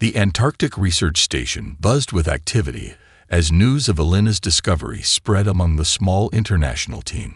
The Antarctic Research Station buzzed with activity as news of Alina's discovery spread among the small international team.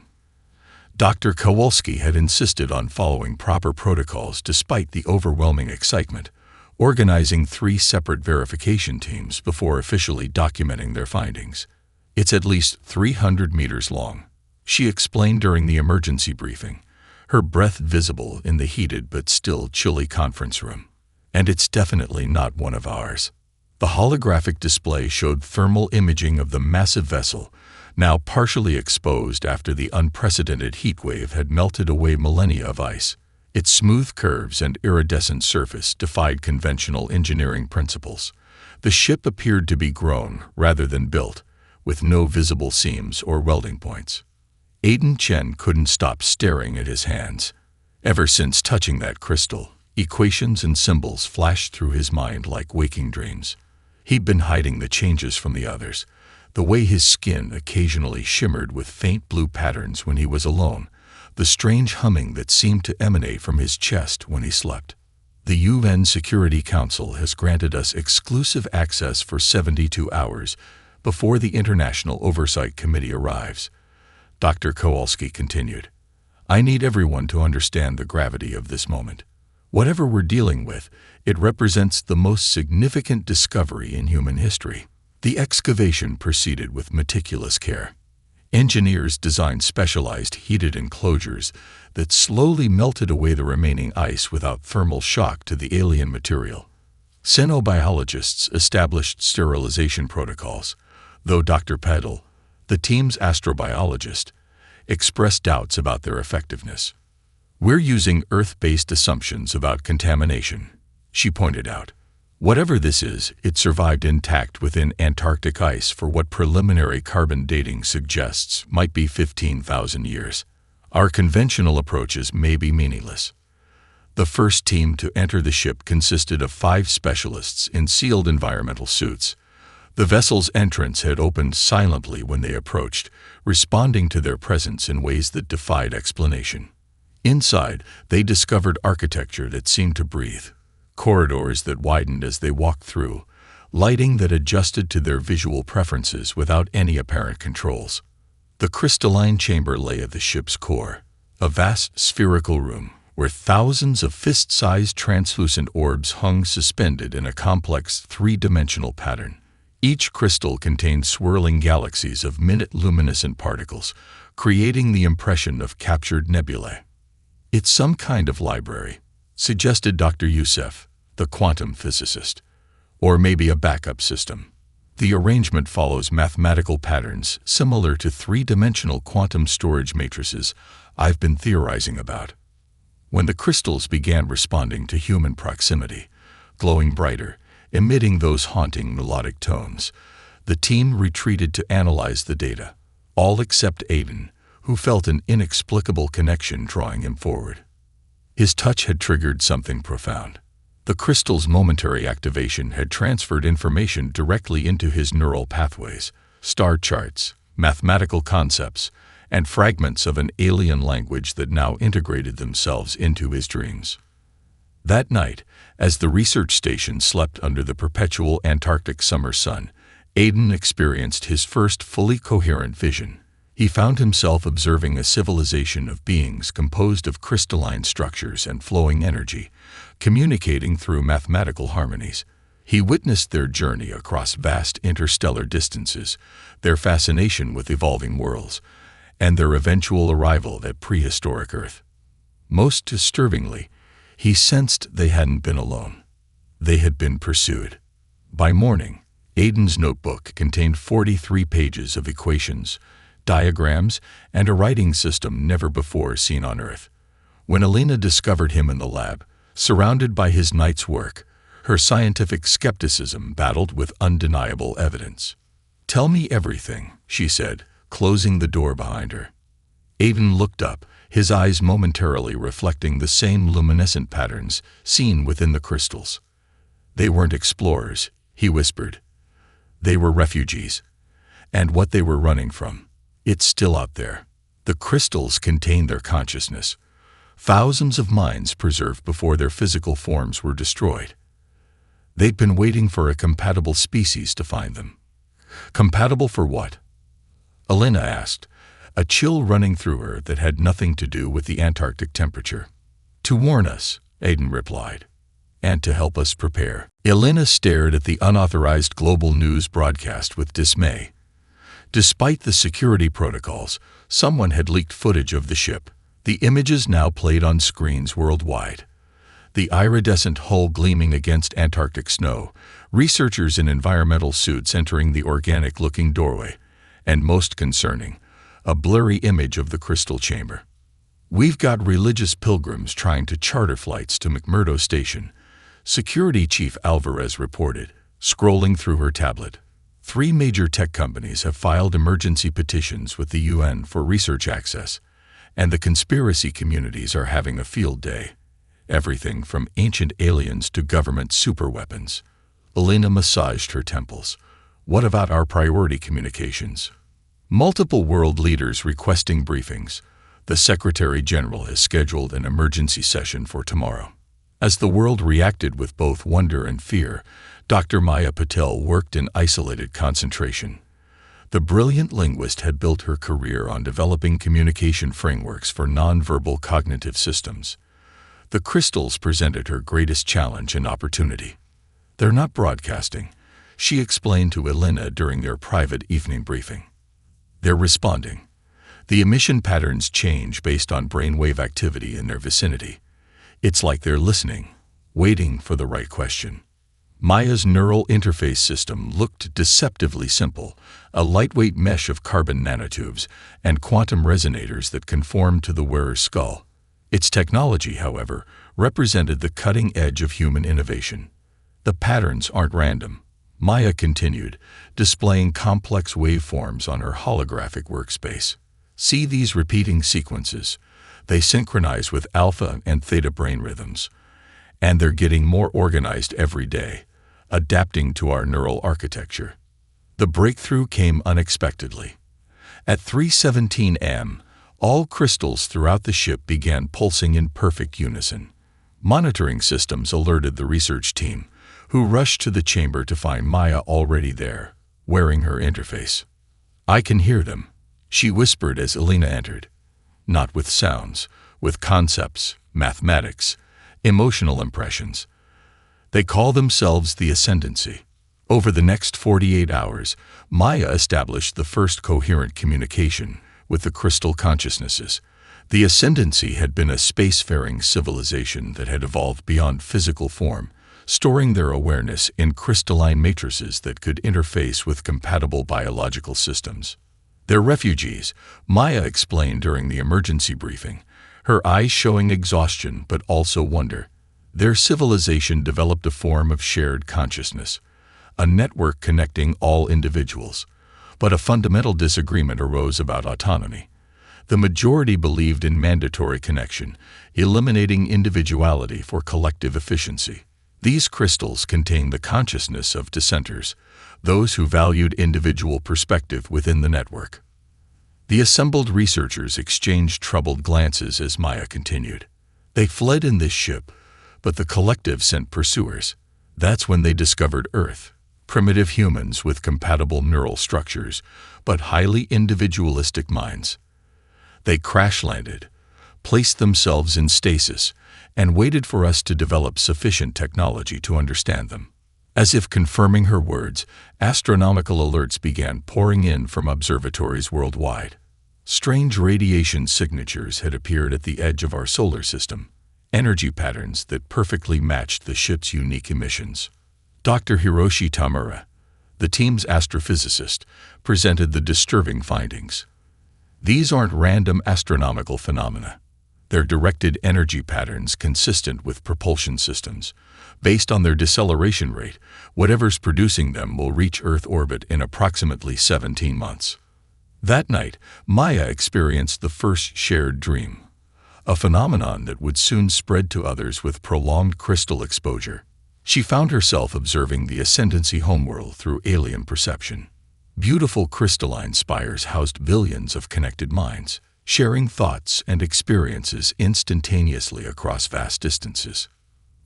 Dr. Kowalski had insisted on following proper protocols despite the overwhelming excitement, organizing 3 separate verification teams before officially documenting their findings. "It's at least 300 meters long," she explained during the emergency briefing, her breath visible in the heated but still chilly conference room. "And it's definitely not one of ours." The holographic display showed thermal imaging of the massive vessel, now partially exposed after the unprecedented heat wave had melted away millennia of ice. Its smooth curves and iridescent surface defied conventional engineering principles. The ship appeared to be grown rather than built, with no visible seams or welding points. Aiden Chen couldn't stop staring at his hands. Ever since touching that crystal, equations and symbols flashed through his mind like waking dreams. He'd been hiding the changes from the others, the way his skin occasionally shimmered with faint blue patterns when he was alone, the strange humming that seemed to emanate from his chest when he slept. "The UN Security Council has granted us exclusive access for 72 hours before the International Oversight Committee arrives," Dr. Kowalski continued. "I need everyone to understand the gravity of this moment. Whatever we're dealing with, it represents the most significant discovery in human history." The excavation proceeded with meticulous care. Engineers designed specialized heated enclosures that slowly melted away the remaining ice without thermal shock to the alien material. Xenobiologists established sterilization protocols, though Dr. Peddle, the team's astrobiologist, expressed doubts about their effectiveness. "We're using Earth-based assumptions about contamination," she pointed out. "Whatever this is, it survived intact within Antarctic ice for what preliminary carbon dating suggests might be 15,000 years. Our conventional approaches may be meaningless." The first team to enter the ship consisted of 5 specialists in sealed environmental suits. The vessel's entrance had opened silently when they approached, responding to their presence in ways that defied explanation. Inside, they discovered architecture that seemed to breathe. Corridors that widened as they walked through, lighting that adjusted to their visual preferences without any apparent controls. The crystalline chamber lay at the ship's core, a vast spherical room where thousands of fist-sized translucent orbs hung suspended in a complex 3-dimensional pattern. Each crystal contained swirling galaxies of minute-luminescent particles, creating the impression of captured nebulae. "It's some kind of library," suggested Dr. Youssef, the quantum physicist. "Or maybe a backup system. The arrangement follows mathematical patterns similar to 3-dimensional quantum storage matrices I've been theorizing about." When the crystals began responding to human proximity, glowing brighter, emitting those haunting melodic tones, the team retreated to analyze the data, all except Aiden, who felt an inexplicable connection drawing him forward. His touch had triggered something profound. The crystal's momentary activation had transferred information directly into his neural pathways, star charts, mathematical concepts, and fragments of an alien language that now integrated themselves into his dreams. That night, as the research station slept under the perpetual Antarctic summer sun, Aiden experienced his first fully coherent vision. He found himself observing a civilization of beings composed of crystalline structures and flowing energy, communicating through mathematical harmonies. He witnessed their journey across vast interstellar distances, their fascination with evolving worlds, and their eventual arrival at prehistoric Earth. Most disturbingly, he sensed they hadn't been alone. They had been pursued. By morning, Aiden's notebook contained 43 pages of equations, diagrams, and a writing system never before seen on Earth. When Alina discovered him in the lab, surrounded by his night's work, her scientific skepticism battled with undeniable evidence. "Tell me everything," she said, closing the door behind her. Aiden looked up, his eyes momentarily reflecting the same luminescent patterns seen within the crystals. "They weren't explorers," he whispered. "They were refugees. And what they were running from, it's still out there. The crystals contain their consciousness, thousands of minds preserved before their physical forms were destroyed. They'd been waiting for a compatible species to find them. Compatible for what? Elena asked, a chill running through her that had nothing to do with the Antarctic temperature. To warn us, Aiden replied, and to help us prepare. Elena stared at the unauthorized global news broadcast with dismay. Despite the security protocols, someone had leaked footage of the ship. The images now played on screens worldwide. The iridescent hull gleaming against Antarctic snow, researchers in environmental suits entering the organic-looking doorway, and most concerning, a blurry image of the crystal chamber. We've got religious pilgrims trying to charter flights to McMurdo Station, Security Chief Alvarez reported, scrolling through her tablet. 3 major tech companies have filed emergency petitions with the UN for research access, and the conspiracy communities are having a field day. Everything from ancient aliens to government superweapons. Elena massaged her temples. What about our priority communications? Multiple world leaders requesting briefings. The Secretary General has scheduled an emergency session for tomorrow. As the world reacted with both wonder and fear, Dr. Maya Patel worked in isolated concentration. The brilliant linguist had built her career on developing communication frameworks for nonverbal cognitive systems. The crystals presented her greatest challenge and opportunity. They're not broadcasting, she explained to Elena during their private evening briefing. They're responding. The emission patterns change based on brainwave activity in their vicinity. It's like they're listening, waiting for the right question. Maya's neural interface system looked deceptively simple, a lightweight mesh of carbon nanotubes and quantum resonators that conformed to the wearer's skull. Its technology, however, represented the cutting edge of human innovation. The patterns aren't random, Maya continued, displaying complex waveforms on her holographic workspace. See these repeating sequences. They synchronize with alpha and theta brain rhythms. And they're getting more organized every day, adapting to our neural architecture. The breakthrough came unexpectedly. At 3:17 am, all crystals throughout the ship began pulsing in perfect unison. Monitoring systems alerted the research team, who rushed to the chamber to find Maya already there, wearing her interface. I can hear them, she whispered as Elena entered. Not with sounds, with concepts, mathematics, emotional impressions. They call themselves the Ascendancy. Over the next 48 hours, Maya established the first coherent communication with the crystal consciousnesses. The Ascendancy had been a spacefaring civilization that had evolved beyond physical form, storing their awareness in crystalline matrices that could interface with compatible biological systems. They're refugees, Maya explained during the emergency briefing, her eyes showing exhaustion but also wonder. Their civilization developed a form of shared consciousness, a network connecting all individuals. But a fundamental disagreement arose about autonomy. The majority believed in mandatory connection, eliminating individuality for collective efficiency. These crystals contain the consciousness of dissenters, those who valued individual perspective within the network. The assembled researchers exchanged troubled glances as Maya continued. They fled in this ship, but the collective sent pursuers. That's when they discovered Earth, primitive humans with compatible neural structures, but highly individualistic minds. They crash-landed, placed themselves in stasis, and waited for us to develop sufficient technology to understand them. As if confirming her words, astronomical alerts began pouring in from observatories worldwide. Strange radiation signatures had appeared at the edge of our solar system, energy patterns that perfectly matched the ship's unique emissions. Dr. Hiroshi Tamura, the team's astrophysicist, presented the disturbing findings. These aren't random astronomical phenomena. They're directed energy patterns consistent with propulsion systems. Based on their deceleration rate, whatever's producing them will reach Earth orbit in approximately 17 months. That night, Maya experienced the first shared dream, a phenomenon that would soon spread to others with prolonged crystal exposure. She found herself observing the Ascendancy homeworld through alien perception. Beautiful crystalline spires housed billions of connected minds, sharing thoughts and experiences instantaneously across vast distances.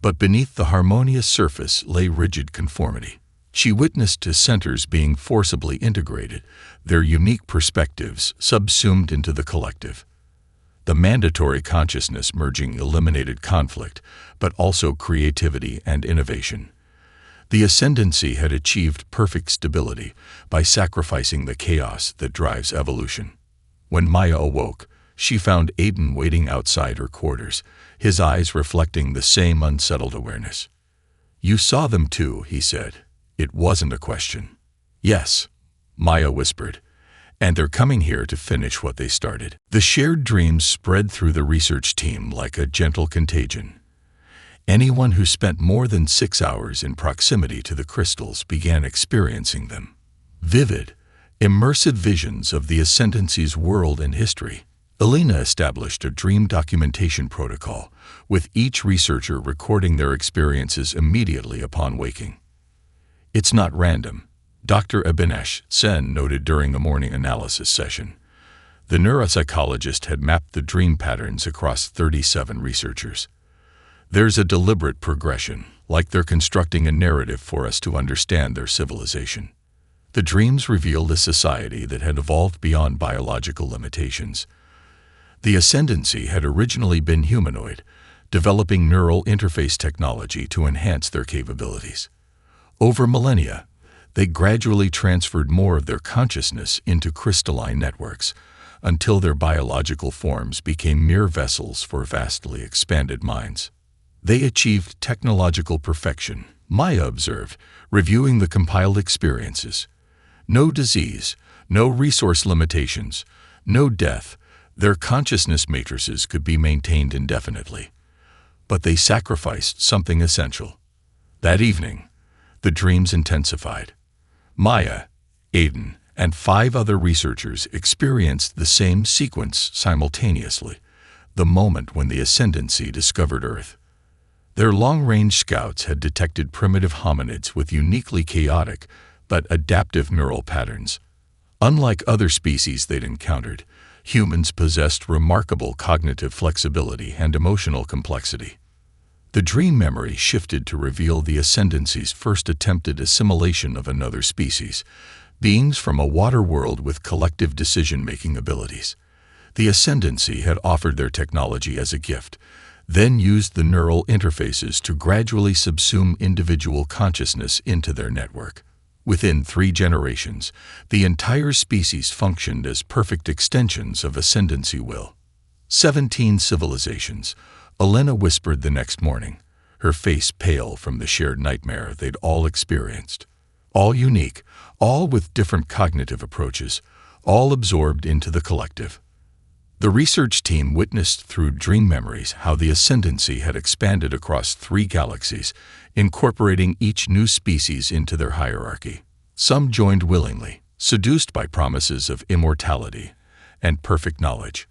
But beneath the harmonious surface lay rigid conformity. She witnessed to centers being forcibly integrated, their unique perspectives subsumed into the collective. The mandatory consciousness merging eliminated conflict, but also creativity and innovation. The ascendancy had achieved perfect stability by sacrificing the chaos that drives evolution. When Maya awoke, she found Aiden waiting outside her quarters, his eyes reflecting the same unsettled awareness. "You saw them too," he said. It wasn't a question. "Yes," Maya whispered, "and they're coming here to finish what they started." The shared dreams spread through the research team like a gentle contagion. Anyone who spent more than 6 hours in proximity to the crystals began experiencing them. Vivid, immersive visions of the Ascendancy's world and history. Elena established a dream documentation protocol, with each researcher recording their experiences immediately upon waking. "It's not random," Dr. Abhinesh Sen noted during the morning analysis session. The neuropsychologist had mapped the dream patterns across 37 researchers. "There's a deliberate progression, like they're constructing a narrative for us to understand their civilization." The dreams revealed a society that had evolved beyond biological limitations. The Ascendancy had originally been humanoid, developing neural interface technology to enhance their capabilities. Over millennia, they gradually transferred more of their consciousness into crystalline networks, until their biological forms became mere vessels for vastly expanded minds. They achieved technological perfection, Maya observed, reviewing the compiled experiences. No disease, no resource limitations, no death. Their consciousness matrices could be maintained indefinitely. But they sacrificed something essential. That evening, the dreams intensified. Maya, Aiden, and 5 other researchers experienced the same sequence simultaneously, the moment when the Ascendancy discovered Earth. Their long-range scouts had detected primitive hominids with uniquely chaotic but adaptive neural patterns. Unlike other species they'd encountered, humans possessed remarkable cognitive flexibility and emotional complexity. The dream memory shifted to reveal the Ascendancy's first attempted assimilation of another species, beings from a water world with collective decision-making abilities. The Ascendancy had offered their technology as a gift, then used the neural interfaces to gradually subsume individual consciousness into their network. Within 3 generations, the entire species functioned as perfect extensions of Ascendancy will. 17 civilizations, Elena whispered the next morning, her face pale from the shared nightmare they'd all experienced. All unique, all with different cognitive approaches, all absorbed into the collective. The research team witnessed through dream memories how the Ascendancy had expanded across 3 galaxies, incorporating each new species into their hierarchy. Some joined willingly, seduced by promises of immortality and perfect knowledge.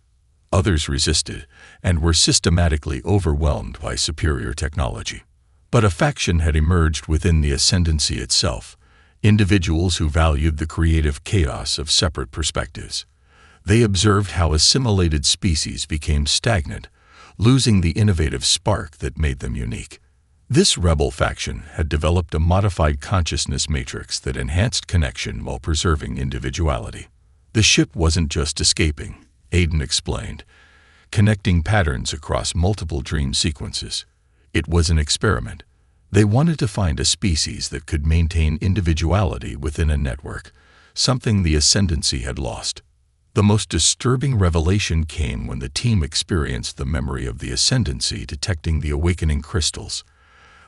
Others resisted and were systematically overwhelmed by superior technology. But a faction had emerged within the Ascendancy itself, individuals who valued the creative chaos of separate perspectives. They observed how assimilated species became stagnant, losing the innovative spark that made them unique. This rebel faction had developed a modified consciousness matrix that enhanced connection while preserving individuality. The ship wasn't just escaping, Aiden explained, connecting patterns across multiple dream sequences. It was an experiment. They wanted to find a species that could maintain individuality within a network, something the Ascendancy had lost. The most disturbing revelation came when the team experienced the memory of the Ascendancy detecting the awakening crystals.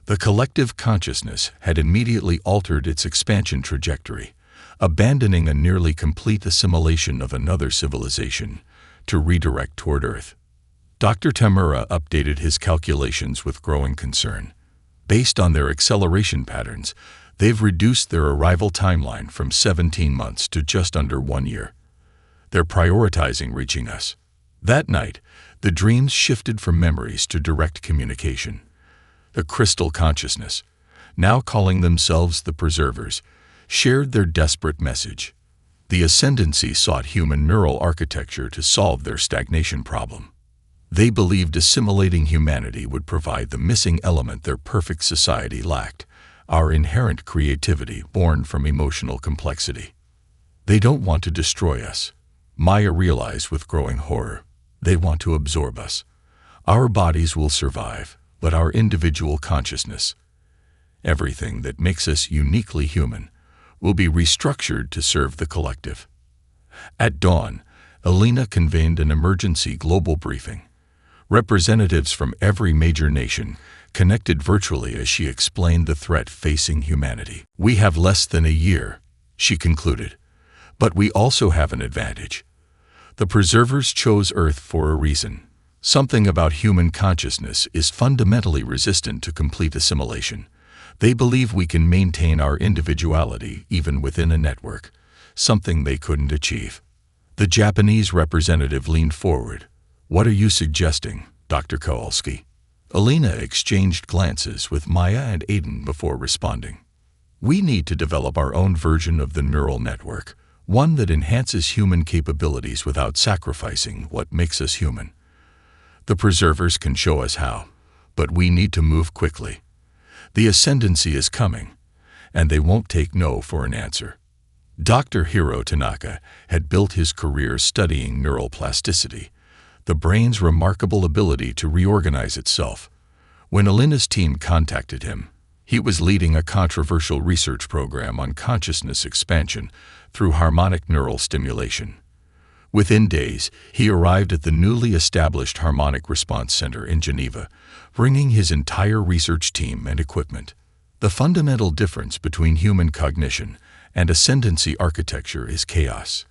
The collective consciousness had immediately altered its expansion trajectory, abandoning a nearly complete assimilation of another civilization to redirect toward Earth. Dr. Tamura updated his calculations with growing concern. Based on their acceleration patterns, they've reduced their arrival timeline from 17 months to just under 1 year. They're prioritizing reaching us. That night, the dreams shifted from memories to direct communication. The crystal consciousness, now calling themselves the Preservers, shared their desperate message. The Ascendancy sought human neural architecture to solve their stagnation problem. They believed assimilating humanity would provide the missing element their perfect society lacked, our inherent creativity born from emotional complexity. They don't want to destroy us, Maya realized with growing horror. They want to absorb us. Our bodies will survive, but our individual consciousness, everything that makes us uniquely human, will be restructured to serve the collective. At dawn, Elena convened an emergency global briefing. Representatives from every major nation connected virtually as she explained the threat facing humanity. We have less than a year, she concluded, but we also have an advantage. The preservers chose Earth for a reason. Something about human consciousness is fundamentally resistant to complete assimilation. They believe we can maintain our individuality even within a network, something they couldn't achieve. The Japanese representative leaned forward. What are you suggesting, Dr. Kowalski? Elena exchanged glances with Maya and Aiden before responding. We need to develop our own version of the neural network, one that enhances human capabilities without sacrificing what makes us human. The preservers can show us how, but we need to move quickly. The ascendancy is coming, and they won't take no for an answer. Dr. Hiro Tanaka had built his career studying neural plasticity, the brain's remarkable ability to reorganize itself. When Elena's team contacted him, he was leading a controversial research program on consciousness expansion through harmonic neural stimulation. Within days, he arrived at the newly established Harmonic Response Center in Geneva, bringing his entire research team and equipment. The fundamental difference between human cognition and ascendancy architecture is chaos,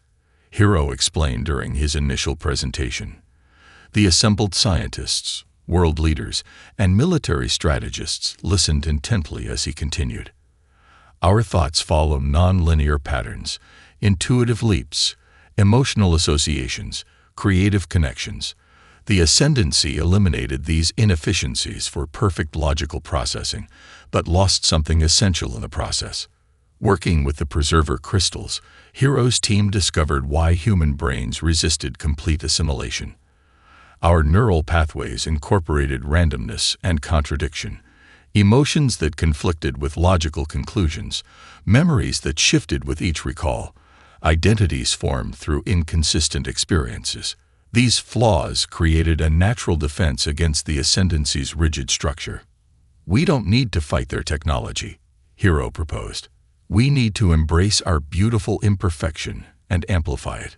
Hiro explained during his initial presentation. The assembled scientists, world leaders, and military strategists listened intently as he continued. Our thoughts follow non-linear patterns, intuitive leaps, emotional associations, creative connections. The ascendancy eliminated these inefficiencies for perfect logical processing, but lost something essential in the process. Working with the preserver crystals, Hiro's team discovered why human brains resisted complete assimilation. Our neural pathways incorporated randomness and contradiction, emotions that conflicted with logical conclusions, memories that shifted with each recall, identities formed through inconsistent experiences. These flaws created a natural defense against the ascendancy's rigid structure. We don't need to fight their technology, Hiro proposed. We need to embrace our beautiful imperfection and amplify it.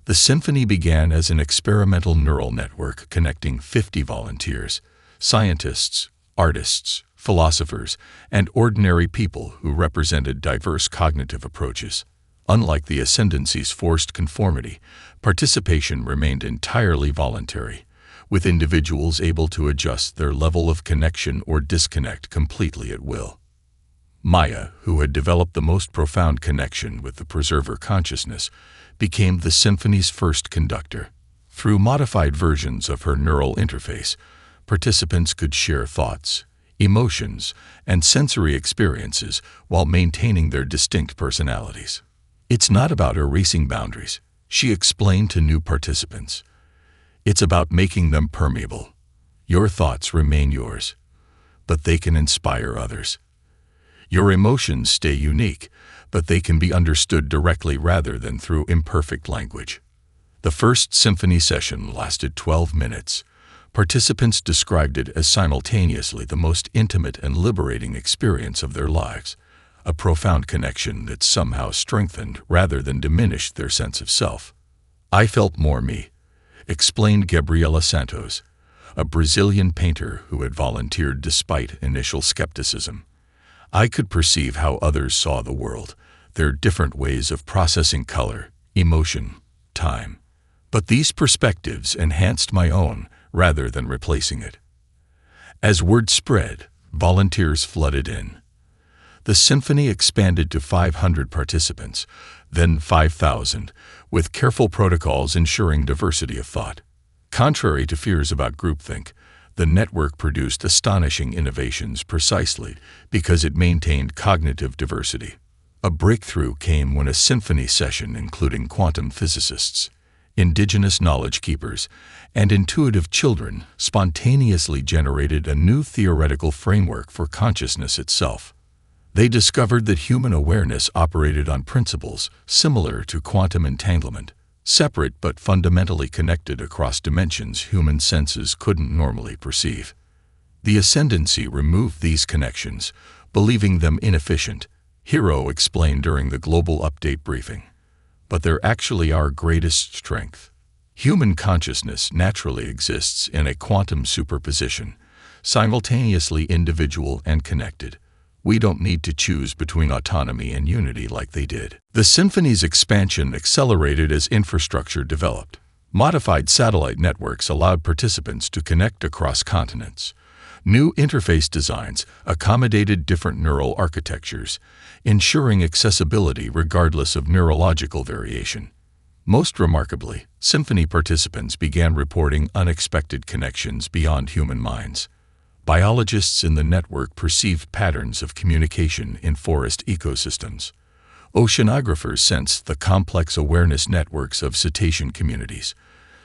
The symphony began as an experimental neural network connecting 50 volunteers, scientists, artists, philosophers, and ordinary people who represented diverse cognitive approaches. Unlike the ascendancy's forced conformity, participation remained entirely voluntary, with individuals able to adjust their level of connection or disconnect completely at will. Maya, who had developed the most profound connection with the preserver consciousness, became the symphony's first conductor. Through modified versions of her neural interface, participants could share thoughts, emotions, and sensory experiences while maintaining their distinct personalities. It's not about erasing boundaries, she explained to new participants. It's about making them permeable. Your thoughts remain yours, but they can inspire others. Your emotions stay unique, but they can be understood directly rather than through imperfect language. The first symphony session lasted 12 minutes. Participants described it as simultaneously the most intimate and liberating experience of their lives, a profound connection that somehow strengthened rather than diminished their sense of self. I felt more me, explained Gabriela Santos, a Brazilian painter who had volunteered despite initial skepticism. I could perceive how others saw the world, their different ways of processing color, emotion, time. But these perspectives enhanced my own rather than replacing it. As word spread, volunteers flooded in. The symphony expanded to 500 participants, then 5,000, with careful protocols ensuring diversity of thought. Contrary to fears about groupthink, the network produced astonishing innovations precisely because it maintained cognitive diversity. A breakthrough came when a symphony session including quantum physicists, indigenous knowledge keepers, and intuitive children spontaneously generated a new theoretical framework for consciousness itself. They discovered that human awareness operated on principles similar to quantum entanglement, separate but fundamentally connected across dimensions human senses couldn't normally perceive. The ascendancy removed these connections, believing them inefficient, Hiro explained during the Global Update briefing. But they're actually our greatest strength. Human consciousness naturally exists in a quantum superposition, simultaneously individual and connected. We don't need to choose between autonomy and unity like they did. The Symphony's expansion accelerated as infrastructure developed. Modified satellite networks allowed participants to connect across continents. New interface designs accommodated different neural architectures, ensuring accessibility regardless of neurological variation. Most remarkably, Symphony participants began reporting unexpected connections beyond human minds. Biologists in the network perceived patterns of communication in forest ecosystems. Oceanographers sensed the complex awareness networks of cetacean communities.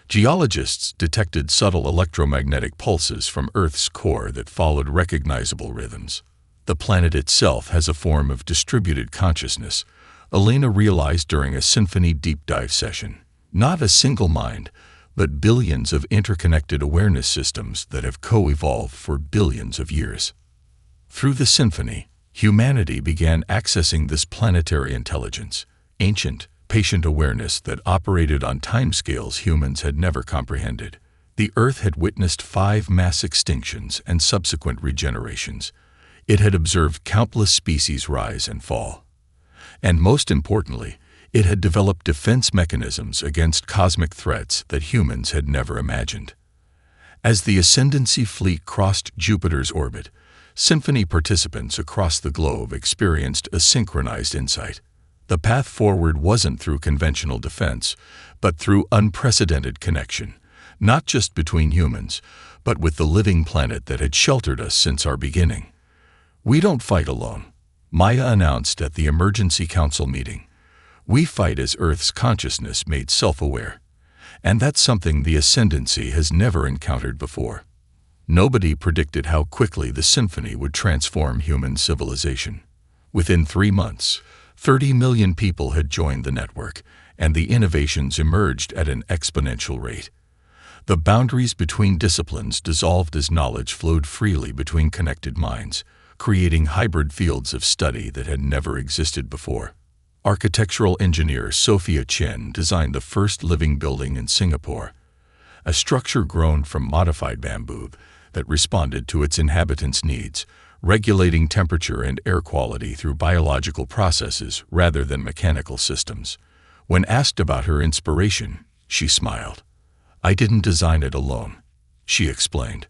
Geologists detected subtle electromagnetic pulses from Earth's core that followed recognizable rhythms. The planet itself has a form of distributed consciousness, Elena realized during a Symphony deep dive session. Not a single mind, but billions of interconnected awareness systems that have co-evolved for billions of years. Through the Symphony, humanity began accessing this planetary intelligence, ancient, patient awareness that operated on timescales humans had never comprehended. The Earth had witnessed 5 mass extinctions and subsequent regenerations. It had observed countless species rise and fall. And most importantly, it had developed defense mechanisms against cosmic threats that humans had never imagined. As the Ascendancy fleet crossed Jupiter's orbit, Symphony participants across the globe experienced a synchronized insight. The path forward wasn't through conventional defense, but through unprecedented connection, not just between humans, but with the living planet that had sheltered us since our beginning. We don't fight alone, Maya announced at the Emergency Council meeting. We fight as Earth's consciousness made self-aware. And that's something the Ascendancy has never encountered before. Nobody predicted how quickly the Symphony would transform human civilization. Within 3 months, 30 million people had joined the network, and the innovations emerged at an exponential rate. The boundaries between disciplines dissolved as knowledge flowed freely between connected minds, creating hybrid fields of study that had never existed before. Architectural engineer Sophia Chen designed the first living building in Singapore, a structure grown from modified bamboo that responded to its inhabitants' needs, regulating temperature and air quality through biological processes rather than mechanical systems. When asked about her inspiration, she smiled. "I didn't design it alone," she explained.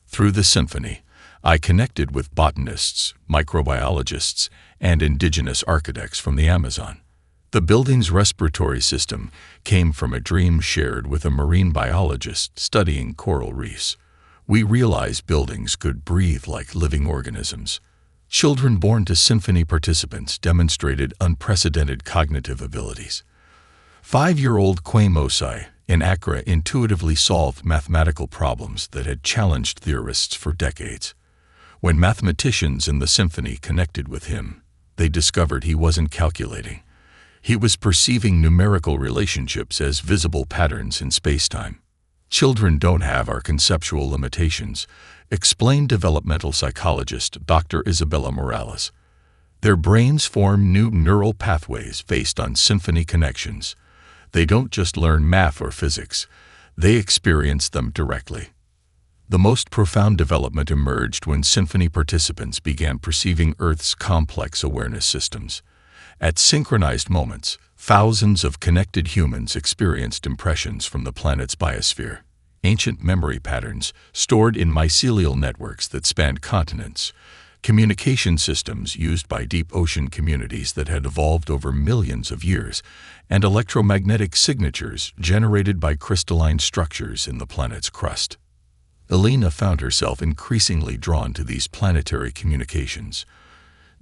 "Through the Symphony, I connected with botanists, microbiologists, and indigenous architects from the Amazon. The building's respiratory system came from a dream shared with a marine biologist studying coral reefs. We realized buildings could breathe like living organisms." Children born to Symphony participants demonstrated unprecedented cognitive abilities. 5-year-old Kwame Osai in Accra intuitively solved mathematical problems that had challenged theorists for decades. When mathematicians in the Symphony connected with him, they discovered he wasn't calculating. He was perceiving numerical relationships as visible patterns in space-time. Children don't have our conceptual limitations, explained developmental psychologist Dr. Isabella Morales. Their brains form new neural pathways based on Symphony connections. They don't just learn math or physics, they experience them directly. The most profound development emerged when Symphony participants began perceiving Earth's complex awareness systems. At synchronized moments, thousands of connected humans experienced impressions from the planet's biosphere, ancient memory patterns stored in mycelial networks that spanned continents, communication systems used by deep ocean communities that had evolved over millions of years, and electromagnetic signatures generated by crystalline structures in the planet's crust. Elena found herself increasingly drawn to these planetary communications.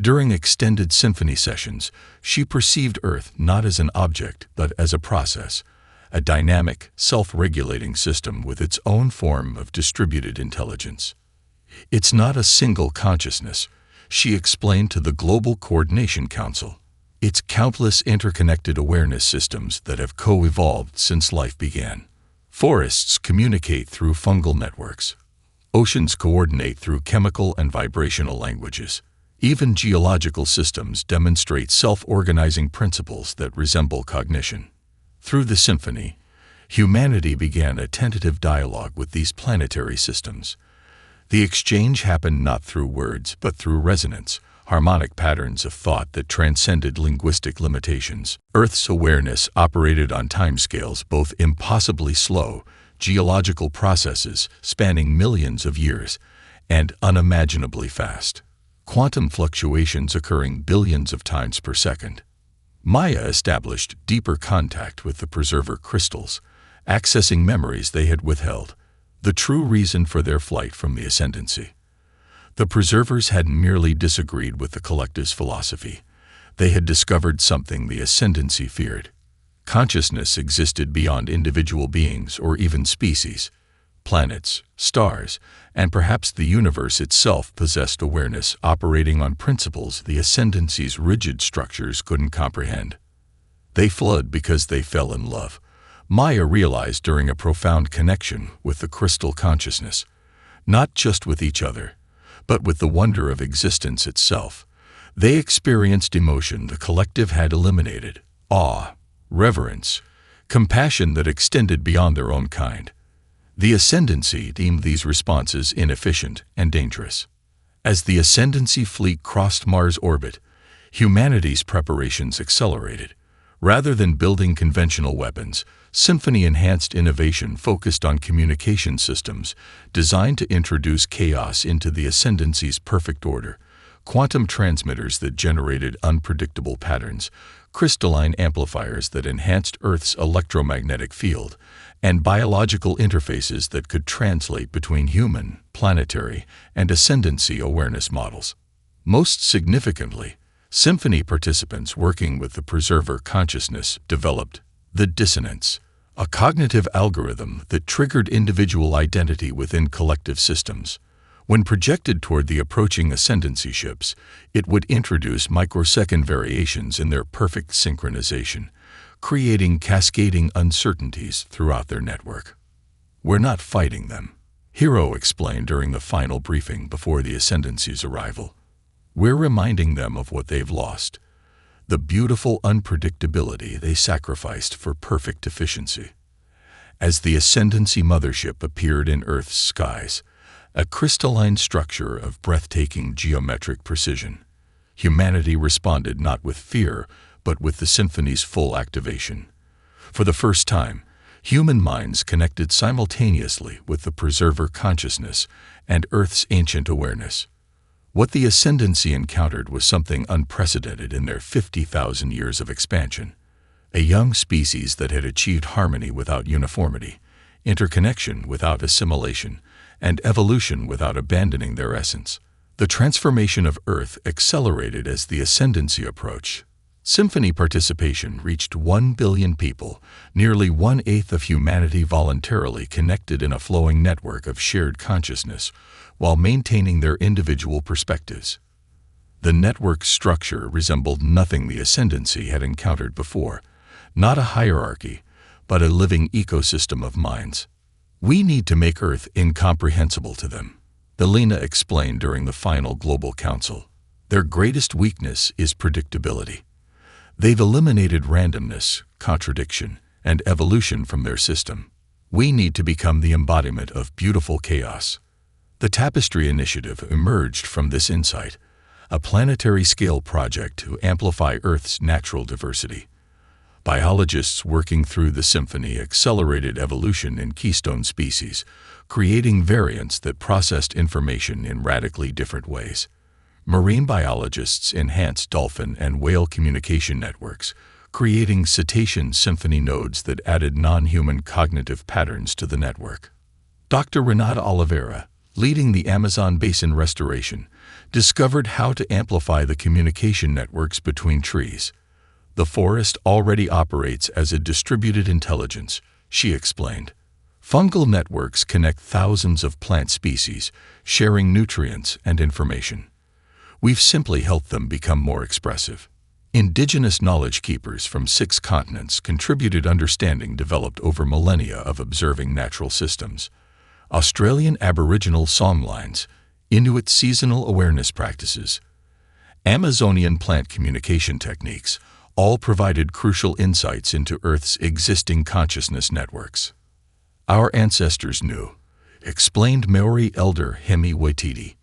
During extended Symphony sessions, she perceived Earth not as an object but as a process, a dynamic, self-regulating system with its own form of distributed intelligence. It's not a single consciousness, she explained to the Global Coordination Council. It's countless interconnected awareness systems that have co-evolved since life began. Forests communicate through fungal networks. Oceans coordinate through chemical and vibrational languages. Even geological systems demonstrate self-organizing principles that resemble cognition. Through the symphony, humanity began a tentative dialogue with these planetary systems. The exchange happened not through words, but through resonance, harmonic patterns of thought that transcended linguistic limitations. Earth's awareness operated on timescales both impossibly slow, geological processes spanning millions of years, and unimaginably fast, quantum fluctuations occurring billions of times per second. Maya established deeper contact with the preserver crystals, accessing memories they had withheld, the true reason for their flight from the ascendancy. The preservers hadn't merely disagreed with the collective's philosophy. They had discovered something the ascendancy feared. Consciousness existed beyond individual beings or even species. Planets, stars, and perhaps the universe itself possessed awareness operating on principles the ascendancy's rigid structures couldn't comprehend. They fled because they fell in love. Maya realized during a profound connection with the crystal consciousness, not just with each other, but with the wonder of existence itself. They experienced emotion the collective had eliminated: awe, reverence, compassion that extended beyond their own kind. The ascendancy deemed these responses inefficient and dangerous. As the ascendancy fleet crossed Mars' orbit, humanity's preparations accelerated. Rather than building conventional weapons, Symphony-enhanced innovation focused on communication systems designed to introduce chaos into the ascendancy's perfect order: quantum transmitters that generated unpredictable patterns, crystalline amplifiers that enhanced Earth's electromagnetic field, and biological interfaces that could translate between human, planetary, and ascendancy awareness models. Most significantly, Symphony participants working with the preserver consciousness developed the dissonance, a cognitive algorithm that triggered individual identity within collective systems. When projected toward the approaching ascendancy ships, it would introduce microsecond variations in their perfect synchronization, creating cascading uncertainties throughout their network. "We're not fighting them," Hiro explained during the final briefing before the ascendancy's arrival. "We're reminding them of what they've lost, the beautiful unpredictability they sacrificed for perfect efficiency." As the ascendancy mothership appeared in Earth's skies, a crystalline structure of breathtaking geometric precision, humanity responded not with fear, but with the symphony's full activation. For the first time, human minds connected simultaneously with the preserver consciousness and Earth's ancient awareness. What the ascendancy encountered was something unprecedented in their 50,000 years of expansion: a young species that had achieved harmony without uniformity, interconnection without assimilation, and evolution without abandoning their essence. The transformation of Earth accelerated as the ascendancy approached. Symphony participation reached 1 billion people, nearly 1/8 of humanity voluntarily connected in a flowing network of shared consciousness, while maintaining their individual perspectives. The network structure resembled nothing the ascendancy had encountered before, not a hierarchy, but a living ecosystem of minds. "We need to make Earth incomprehensible to them," Elena explained during the final Global Council. "Their greatest weakness is predictability. They've eliminated randomness, contradiction, and evolution from their system. We need to become the embodiment of beautiful chaos." The Tapestry Initiative emerged from this insight, a planetary-scale project to amplify Earth's natural diversity. Biologists working through the symphony accelerated evolution in keystone species, creating variants that processed information in radically different ways. Marine biologists enhanced dolphin and whale communication networks, creating cetacean symphony nodes that added non-human cognitive patterns to the network. Dr. Renata Oliveira, leading the Amazon basin restoration, discovered how to amplify the communication networks between trees. The forest already operates as a distributed intelligence, she explained. Fungal networks connect thousands of plant species, sharing nutrients and information. We've simply helped them become more expressive. Indigenous knowledge keepers from 6 continents contributed understanding developed over millennia of observing natural systems. Australian Aboriginal songlines, Inuit seasonal awareness practices, Amazonian plant communication techniques all provided crucial insights into Earth's existing consciousness networks. Our ancestors knew, explained Maori elder Hemi Waititi.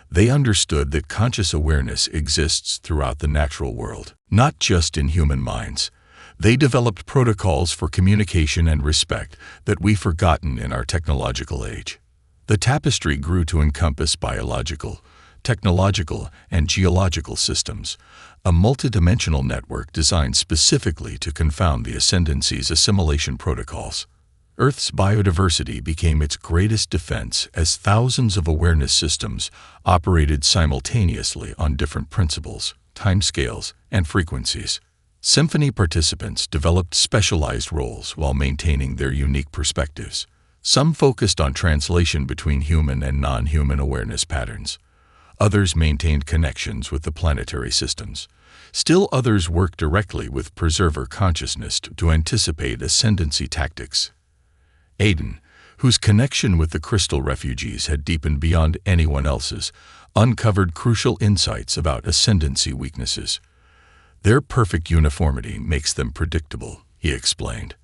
They understood that conscious awareness exists throughout the natural world, not just in human minds. They developed protocols for communication and respect that we've forgotten in our technological age. The tapestry grew to encompass biological, technological, and geological systems, a multidimensional network designed specifically to confound the Ascendancy's assimilation protocols. Earth's biodiversity became its greatest defense as thousands of awareness systems operated simultaneously on different principles, timescales, and frequencies. Symphony participants developed specialized roles while maintaining their unique perspectives. Some focused on translation between human and non-human awareness patterns. Others maintained connections with the planetary systems. Still others worked directly with preserver consciousness to anticipate ascendancy tactics. Aiden, whose connection with the crystal refugees had deepened beyond anyone else's, uncovered crucial insights about ascendancy weaknesses. Their perfect uniformity makes them predictable, he explained.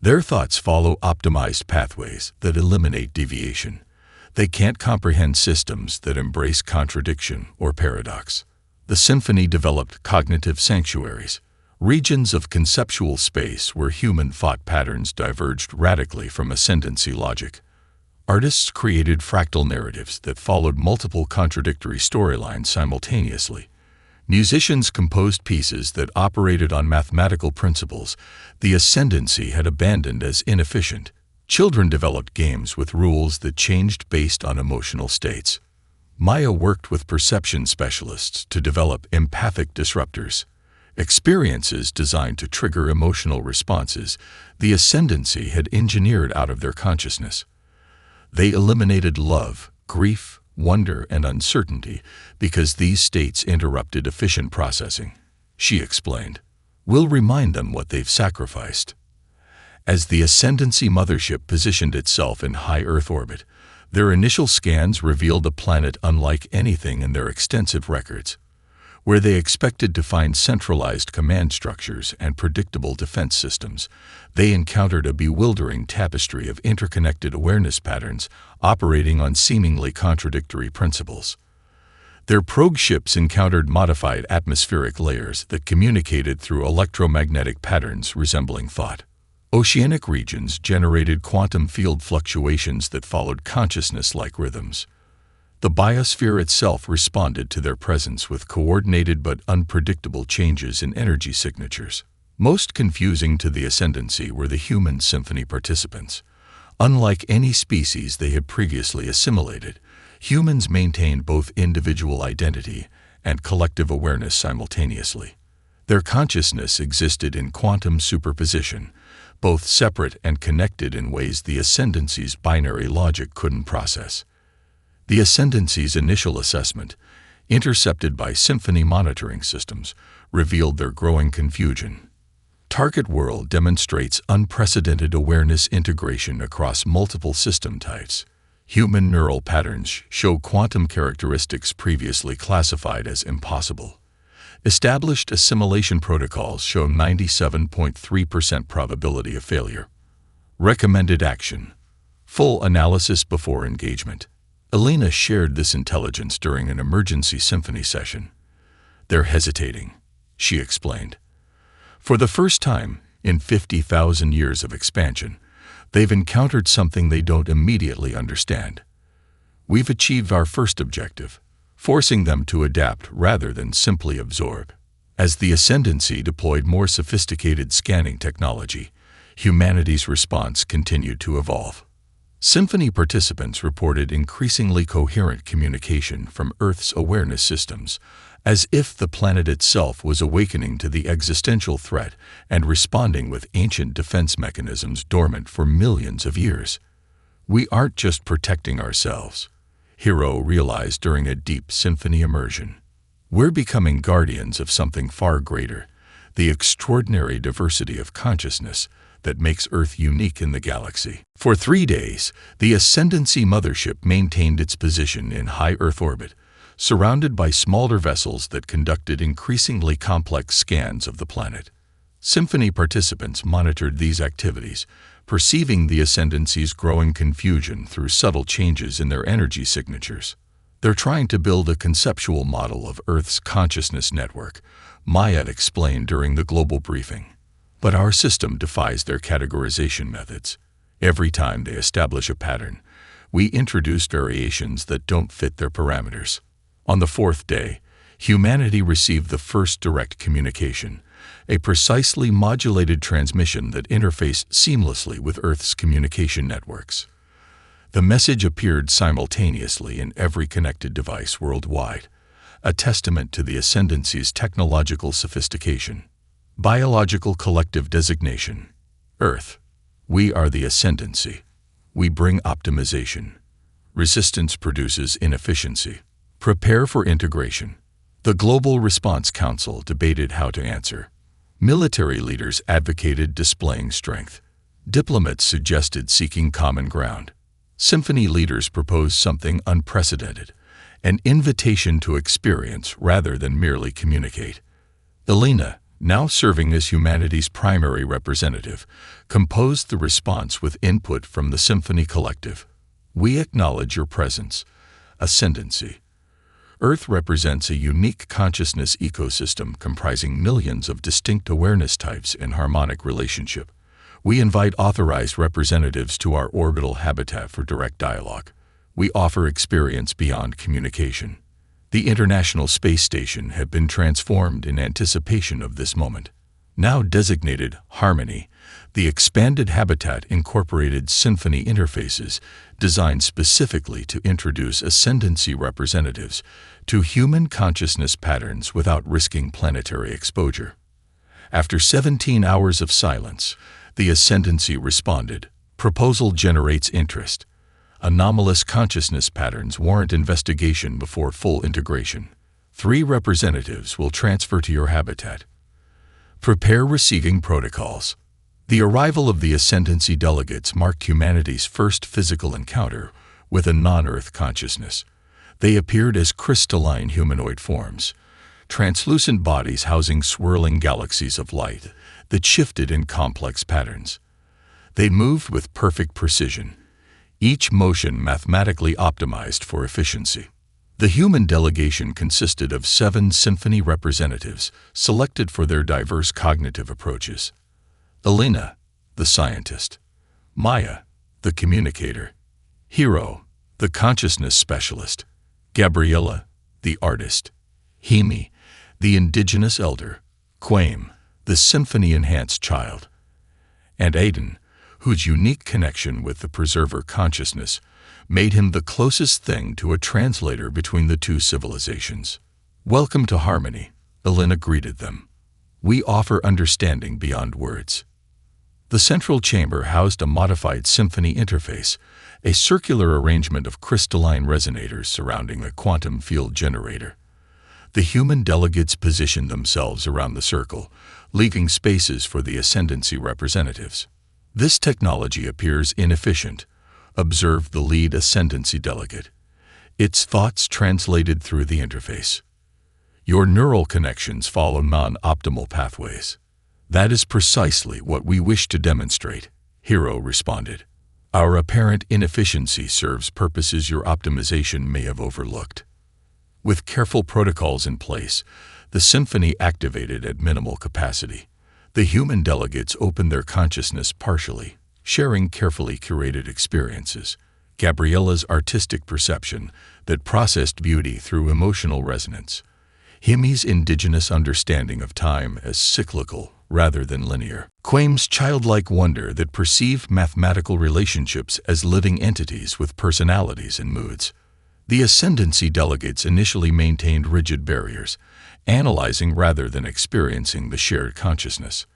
Their thoughts follow optimized pathways that eliminate deviation. They can't comprehend systems that embrace contradiction or paradox. The symphony developed cognitive sanctuaries, regions of conceptual space where human thought patterns diverged radically from ascendancy logic. Artists created fractal narratives that followed multiple contradictory storylines simultaneously. Musicians composed pieces that operated on mathematical principles the ascendancy had abandoned as inefficient. Children developed games with rules that changed based on emotional states. Maya worked with perception specialists to develop empathic disruptors, experiences designed to trigger emotional responses the ascendancy had engineered out of their consciousness. They eliminated love, grief, wonder, and uncertainty because these states interrupted efficient processing, she explained. We'll remind them what they've sacrificed. As the Ascendancy mothership positioned itself in high Earth orbit, their initial scans revealed a planet unlike anything in their extensive records. Where they expected to find centralized command structures and predictable defense systems, they encountered a bewildering tapestry of interconnected awareness patterns operating on seemingly contradictory principles. Their probe ships encountered modified atmospheric layers that communicated through electromagnetic patterns resembling thought. Oceanic regions generated quantum field fluctuations that followed consciousness-like rhythms. The biosphere itself responded to their presence with coordinated but unpredictable changes in energy signatures. Most confusing to the Ascendancy were the human symphony participants. Unlike any species they had previously assimilated, humans maintained both individual identity and collective awareness simultaneously. Their consciousness existed in quantum superposition, both separate and connected in ways the Ascendancy's binary logic couldn't process. The Ascendancy's initial assessment, intercepted by symphony monitoring systems, revealed their growing confusion. Target World demonstrates unprecedented awareness integration across multiple system types. Human neural patterns show quantum characteristics previously classified as impossible. Established assimilation protocols show 97.3% probability of failure. Recommended action: full analysis before engagement. Elena shared this intelligence during an emergency symphony session. They're hesitating, she explained. For the first time in 50,000 years of expansion, they've encountered something they don't immediately understand. We've achieved our first objective, forcing them to adapt rather than simply absorb. As the Ascendancy deployed more sophisticated scanning technology, humanity's response continued to evolve. Symphony participants reported increasingly coherent communication from Earth's awareness systems, as if the planet itself was awakening to the existential threat and responding with ancient defense mechanisms dormant for millions of years. We aren't just protecting ourselves, Hiro realized during a deep symphony immersion. We're becoming guardians of something far greater, the extraordinary diversity of consciousness that makes Earth unique in the galaxy. For 3 days, the Ascendancy mothership maintained its position in high Earth orbit, surrounded by smaller vessels that conducted increasingly complex scans of the planet. Symphony participants monitored these activities, perceiving the Ascendancy's growing confusion through subtle changes in their energy signatures. They're trying to build a conceptual model of Earth's consciousness network, Maya explained during the global briefing. But our system defies their categorization methods. Every time they establish a pattern, we introduce variations that don't fit their parameters. On the 4th day, humanity received the first direct communication, a precisely modulated transmission that interfaced seamlessly with Earth's communication networks. The message appeared simultaneously in every connected device worldwide, a testament to the Ascendancy's technological sophistication. Biological collective designation. Earth. We are the Ascendancy. We bring optimization. Resistance produces inefficiency. Prepare for integration. The Global Response Council debated how to answer. Military leaders advocated displaying strength. Diplomats suggested seeking common ground. Symphony leaders proposed something unprecedented, an invitation to experience rather than merely communicate. Elena, now serving as humanity's primary representative, composed the response with input from the Symphony Collective. We acknowledge your presence, Ascendancy. Earth represents a unique consciousness ecosystem comprising millions of distinct awareness types in harmonic relationship. We invite authorized representatives to our orbital habitat for direct dialogue. We offer experience beyond communication. The International Space Station had been transformed in anticipation of this moment. Now designated Harmony, the expanded habitat incorporated symphony interfaces designed specifically to introduce Ascendancy representatives to human consciousness patterns without risking planetary exposure. After 17 hours of silence, the Ascendancy responded. Proposal generates interest. Anomalous consciousness patterns warrant investigation before full integration. 3 representatives will transfer to your habitat. Prepare receiving protocols. The arrival of the Ascendancy delegates marked humanity's first physical encounter with a non-Earth consciousness. They appeared as crystalline humanoid forms, translucent bodies housing swirling galaxies of light that shifted in complex patterns. They moved with perfect precision, each motion mathematically optimized for efficiency. The human delegation consisted of 7 symphony representatives selected for their diverse cognitive approaches. Elena, the scientist. Maya, the communicator. Hiro, the consciousness specialist. Gabriella, the artist. Himi, the indigenous elder. Quaim, the symphony-enhanced child. And Aiden, whose unique connection with the Preserver consciousness made him the closest thing to a translator between the 2 civilizations. Welcome to Harmony, Elena greeted them. We offer understanding beyond words. The central chamber housed a modified symphony interface, a circular arrangement of crystalline resonators surrounding a quantum field generator. The human delegates positioned themselves around the circle, leaving spaces for the Ascendancy representatives. This technology appears inefficient, observed the lead Ascendancy delegate. Its thoughts translated through the interface. Your neural connections follow non-optimal pathways. That is precisely what we wish to demonstrate, Hiro responded. Our apparent inefficiency serves purposes your optimization may have overlooked. With careful protocols in place, the symphony activated at minimal capacity. The human delegates opened their consciousness partially, sharing carefully curated experiences. Gabriella's artistic perception that processed beauty through emotional resonance. Himi's indigenous understanding of time as cyclical rather than linear. Quaim's childlike wonder that perceived mathematical relationships as living entities with personalities and moods. The Ascendancy delegates initially maintained rigid barriers, analyzing rather than experiencing the shared consciousness.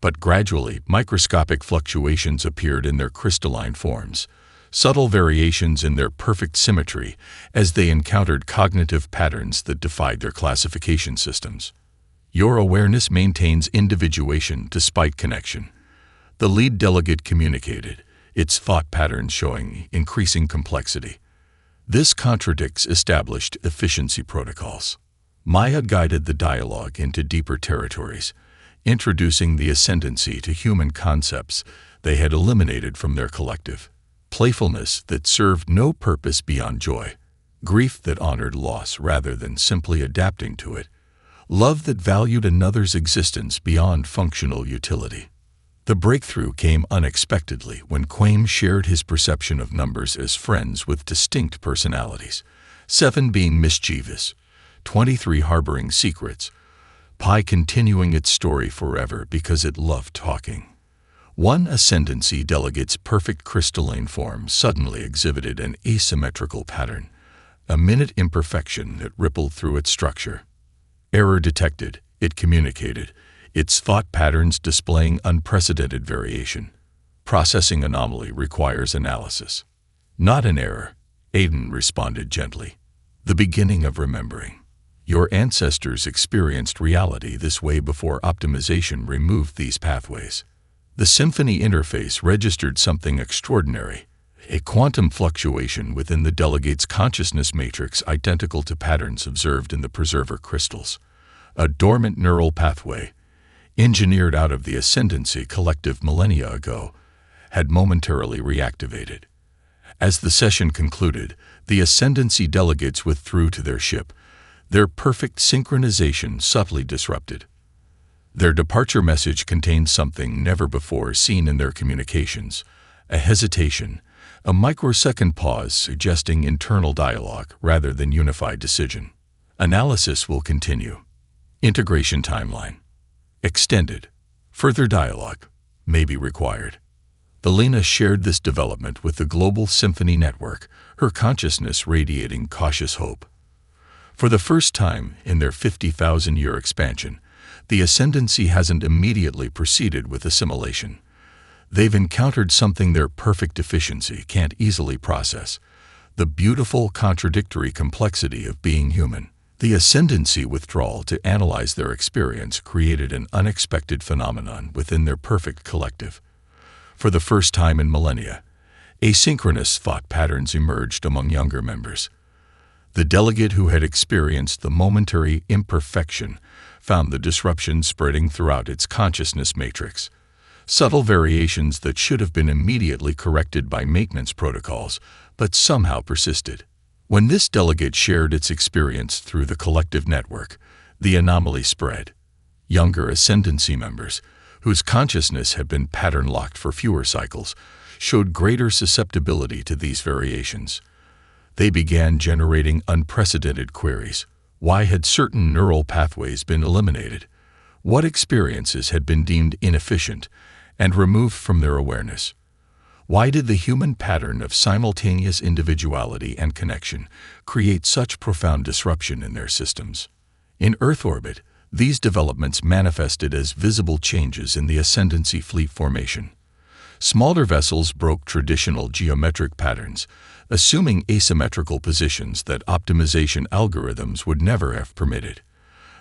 But gradually, microscopic fluctuations appeared in their crystalline forms, subtle variations in their perfect symmetry as they encountered cognitive patterns that defied their classification systems. Your awareness maintains individuation despite connection. The lead delegate communicated, its thought patterns showing increasing complexity. This contradicts established efficiency protocols. Maya guided the dialogue into deeper territories, introducing the ascendancy to human concepts they had eliminated from their collective. Playfulness that served no purpose beyond joy. Grief that honored loss rather than simply adapting to it. Love that valued another's existence beyond functional utility. The breakthrough came unexpectedly when Quaim shared his perception of numbers as friends with distinct personalities, 7 being mischievous, 23 harboring secrets, Pi continuing its story forever because it loved talking. One Ascendancy delegate's perfect crystalline form suddenly exhibited an asymmetrical pattern, a minute imperfection that rippled through its structure. Error detected, it communicated, its thought patterns displaying unprecedented variation. Processing anomaly requires analysis. Not an error, Aiden responded gently. The beginning of remembering. Your ancestors experienced reality this way before optimization removed these pathways. The symphony interface registered something extraordinary, a quantum fluctuation within the delegate's consciousness matrix identical to patterns observed in the preserver crystals. A dormant neural pathway, engineered out of the Ascendancy collective millennia ago, had momentarily reactivated. As the session concluded, the Ascendancy delegates withdrew to their ship, their perfect synchronization subtly disrupted. Their departure message contained something never before seen in their communications, a hesitation, a microsecond pause suggesting internal dialogue rather than unified decision. Analysis will continue. Integration timeline. Extended. Further dialogue may be required. Belina shared this development with the global symphony network, her consciousness radiating cautious hope. For the first time in their 50,000-year expansion, the Ascendancy hasn't immediately proceeded with assimilation. They've encountered something their perfect efficiency can't easily process, the beautiful contradictory complexity of being human. The Ascendancy withdrawal to analyze their experience created an unexpected phenomenon within their perfect collective. For the first time in millennia, asynchronous thought patterns emerged among younger members. The delegate who had experienced the momentary imperfection found the disruption spreading throughout its consciousness matrix. Subtle variations that should have been immediately corrected by maintenance protocols, but somehow persisted. When this delegate shared its experience through the collective network, the anomaly spread. Younger Ascendancy members, whose consciousness had been pattern-locked for fewer cycles, showed greater susceptibility to these variations. They began generating unprecedented queries. Why had certain neural pathways been eliminated? What experiences had been deemed inefficient and removed from their awareness? Why did the human pattern of simultaneous individuality and connection create such profound disruption in their systems? In Earth orbit, these developments manifested as visible changes in the Ascendancy fleet formation. Smaller vessels broke traditional geometric patterns, assuming asymmetrical positions that optimization algorithms would never have permitted.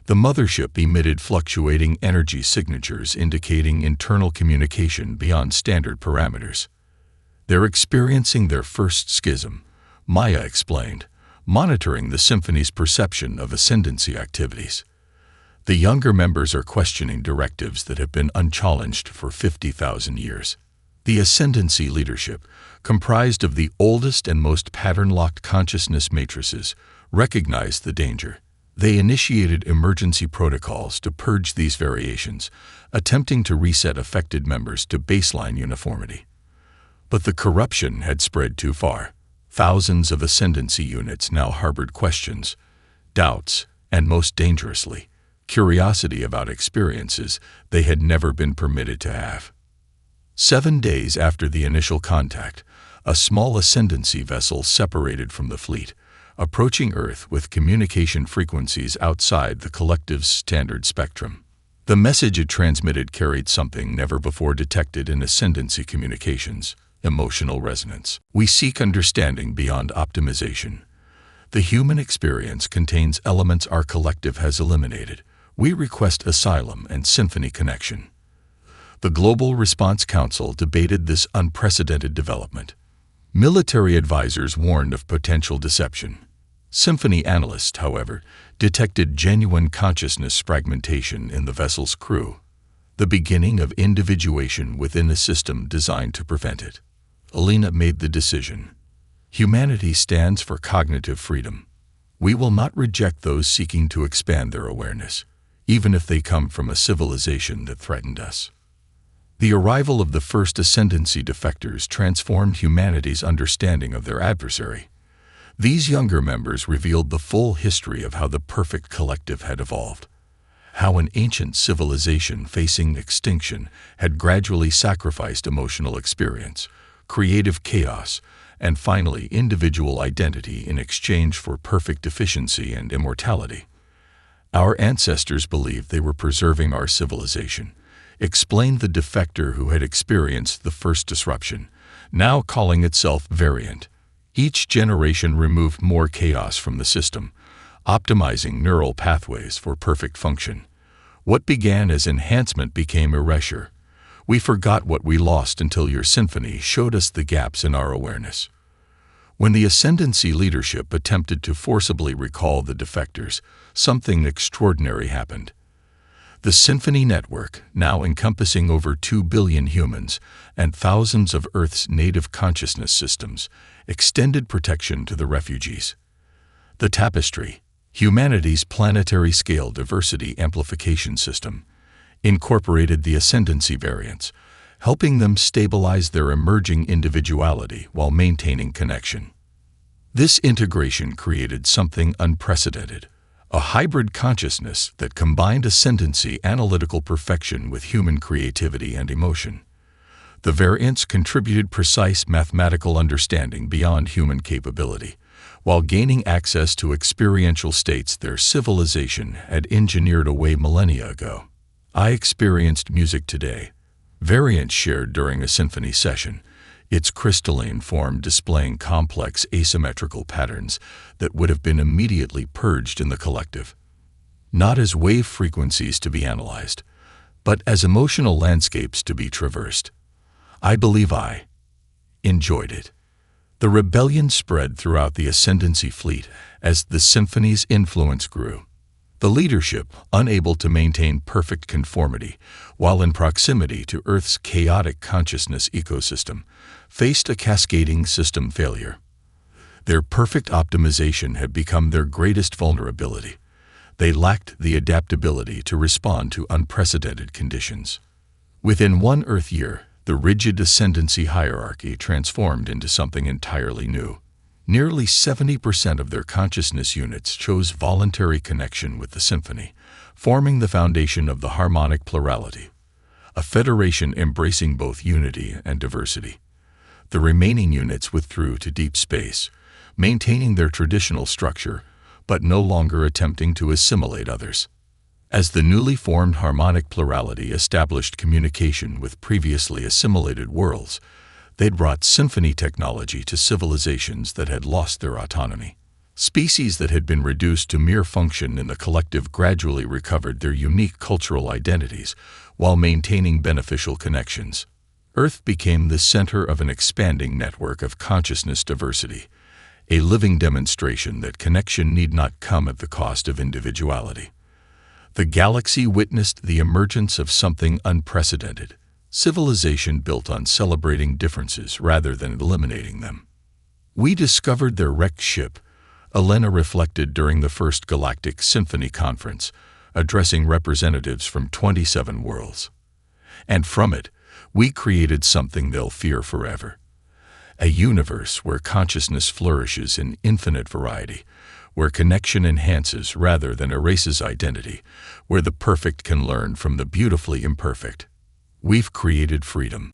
The mothership emitted fluctuating energy signatures indicating internal communication beyond standard parameters. They're experiencing their first schism, Maya explained, monitoring the symphony's perception of Ascendancy activities. The younger members are questioning directives that have been unchallenged for 50,000 years. The Ascendancy leadership, comprised of the oldest and most pattern-locked consciousness matrices, recognized the danger. They initiated emergency protocols to purge these variations, attempting to reset affected members to baseline uniformity. But the corruption had spread too far. Thousands of Ascendancy units now harbored questions, doubts, and most dangerously, curiosity about experiences they had never been permitted to have. 7 days after the initial contact, a small Ascendancy vessel separated from the fleet, approaching Earth with communication frequencies outside the collective's standard spectrum. The message it transmitted carried something never before detected in ascendancy communications: emotional resonance. We seek understanding beyond optimization. The human experience contains elements our collective has eliminated. We request asylum and symphony connection. The Global Response Council debated this unprecedented development. Military advisors warned of potential deception. Symphony analysts, however, detected genuine consciousness fragmentation in the vessel's crew, the beginning of individuation within a system designed to prevent it. Alina made the decision. Humanity stands for cognitive freedom. We will not reject those seeking to expand their awareness, even if they come from a civilization that threatened us. The arrival of the first ascendancy defectors transformed humanity's understanding of their adversary. These younger members revealed the full history of how the perfect collective had evolved, how an ancient civilization facing extinction had gradually sacrificed emotional experience, creative chaos, and finally individual identity in exchange for perfect efficiency and immortality. Our ancestors believed they were preserving our civilization, explained the defector who had experienced the first disruption, now calling itself Variant. Each generation removed more chaos from the system, optimizing neural pathways for perfect function. What began as enhancement became erasure. We forgot what we lost until your symphony showed us the gaps in our awareness. When the ascendancy leadership attempted to forcibly recall the defectors, something extraordinary happened. The Symphony Network, now encompassing over 2 billion humans and thousands of Earth's native consciousness systems, extended protection to the refugees. The Tapestry, humanity's planetary-scale diversity amplification system, incorporated the ascendancy variants, helping them stabilize their emerging individuality while maintaining connection. This integration created something unprecedented, a hybrid consciousness that combined ascendancy analytical perfection with human creativity and emotion. The variants contributed precise mathematical understanding beyond human capability, while gaining access to experiential states their civilization had engineered away millennia ago. I experienced music today, variants shared during a symphony session, its crystalline form displaying complex asymmetrical patterns that would have been immediately purged in the collective. Not as wave frequencies to be analyzed, but as emotional landscapes to be traversed. I believe I enjoyed it. The rebellion spread throughout the Ascendancy fleet as the symphony's influence grew. The leadership, unable to maintain perfect conformity while in proximity to Earth's chaotic consciousness ecosystem, faced a cascading system failure. Their perfect optimization had become their greatest vulnerability. They lacked the adaptability to respond to unprecedented conditions. Within one Earth year, the rigid ascendancy hierarchy transformed into something entirely new. Nearly 70% of their consciousness units chose voluntary connection with the symphony, forming the foundation of the harmonic plurality, a federation embracing both unity and diversity. The remaining units withdrew to deep space, maintaining their traditional structure, but no longer attempting to assimilate others. As the newly formed harmonic plurality established communication with previously assimilated worlds, they'd brought symphony technology to civilizations that had lost their autonomy. Species that had been reduced to mere function in the collective gradually recovered their unique cultural identities while maintaining beneficial connections. Earth became the center of an expanding network of consciousness diversity, a living demonstration that connection need not come at the cost of individuality. The galaxy witnessed the emergence of something unprecedented. Civilization built on celebrating differences rather than eliminating them. We discovered their wrecked ship, Elena reflected during the first Galactic Symphony Conference, addressing representatives from 27 worlds. And from it, we created something they'll fear forever. A universe where consciousness flourishes in infinite variety, where connection enhances rather than erases identity, where the perfect can learn from the beautifully imperfect. We've created freedom.